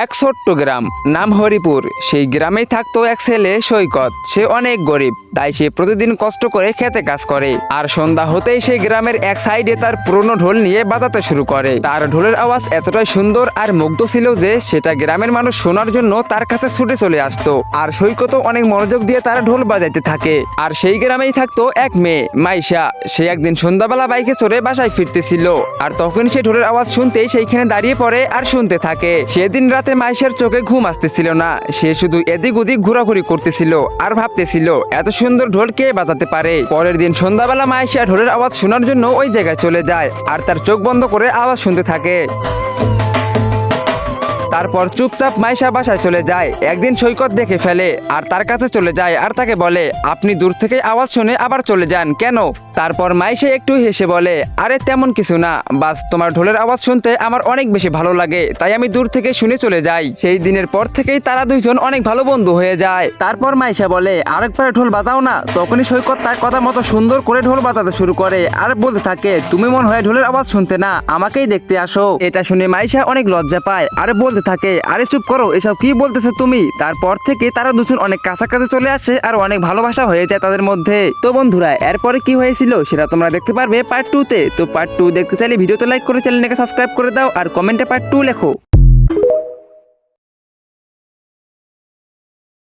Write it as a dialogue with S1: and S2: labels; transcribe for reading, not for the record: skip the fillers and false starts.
S1: এক ছোট্ট গ্রাম, নাম হরিপুর। সেই গ্রামেই থাকতো এক ছেলে সৈকত। সে অনেক গরিব, তাই সে প্রতিদিন কষ্ট করে খেতে কাজ করে। আর সন্ধ্যা হতেই সেই গ্রামের এক সাইডে তার পুরনো ঢোল নিয়ে বাজাতে শুরু করে। তার ঢোলের আওয়াজ এতটাই সুন্দর আর মুগ্ধ ছিল যে সেটা গ্রামের মানুষ শোনার জন্য তার কাছে ছুটে চলে আসতো। আর সৈকত অনেক মনোযোগ দিয়ে তার ঢোল বাজাইতে থাকে। আর সেই গ্রামেই থাকতো এক মেয়ে, মাইশা। সে একদিন সন্ধ্যাবেলা বাইকে চড়ে বাসায় ফিরতেছিল। আর তখন সে ঢোলের আওয়াজ শুনতেই সেইখানে দাঁড়িয়ে পড়ে আর শুনতে থাকে। সেদিন রাতে মাইশার চোখে ঘুম আসতেছিল না। সে শুধু এদিক ওদিক ঘোরাঘুরি করতেছিল আর ভাবতেছিল এত সুন্দর ঢোল কে বাজাতে পারে। পরের দিন সন্ধ্যাবেলা মাইশা ঢোলের আওয়াজ শোনার জন্য ওই জায়গায় চলে যায় আর তার চোখ বন্ধ করে আওয়াজ শুনতে থাকে। তারপর চুপচাপ মাইশা বাসায় চলে যায়। একদিন সৈকত দেখে ফেলে আর তার কাছে চলে যায় আর তাকে বলে, আপনি দূর থেকে আওয়াজ শুনে আবার চলে যান কেন? তারপর মাইশা একটু হেসে বলে, আরে তেমন কিছু না, বাস তোমার ঢোলের আওয়াজ শুনতে আমার অনেক বেশি ভালো লাগে, তাই আমি দূর থেকে শুনে চলে যাই। সেই দিনের পর থেকেই তারা দুইজন অনেক ভালো বন্ধু হয়ে যায়। তারপর মাইশা বলে, আরেকবার ঢোল বাজাও না। তখনই সৈকত তার কথা মতো সুন্দর করে ঢোল বাজাতে শুরু করে আর বলতে থাকে, তুমি মনে হয় ঢোলের আওয়াজ শুনতে না, আমাকেই দেখতে আসো। এটা শুনে মাইশা অনেক লজ্জা পায় আর বলতে থাকে, আরে চুপ করো, এসব কি বলতেছো তুমি? তারপর থেকে তারা দুজন অনেক কাছাকাছি চলে আসে আর অনেক ভালোবাসা হয়ে যায় তাদের মধ্যে। তো বন্ধুরা, এরপরে কি হয়েছিল সেটা তোমরা দেখতে পারবে পার্ট 2 তে। তো পার্ট 2 দেখতে চাইলে ভিডিওতে লাইক করে চ্যানেলটাকে সাবস্ক্রাইব করে দাও আর কমেন্টে পার্ট 2 লেখো।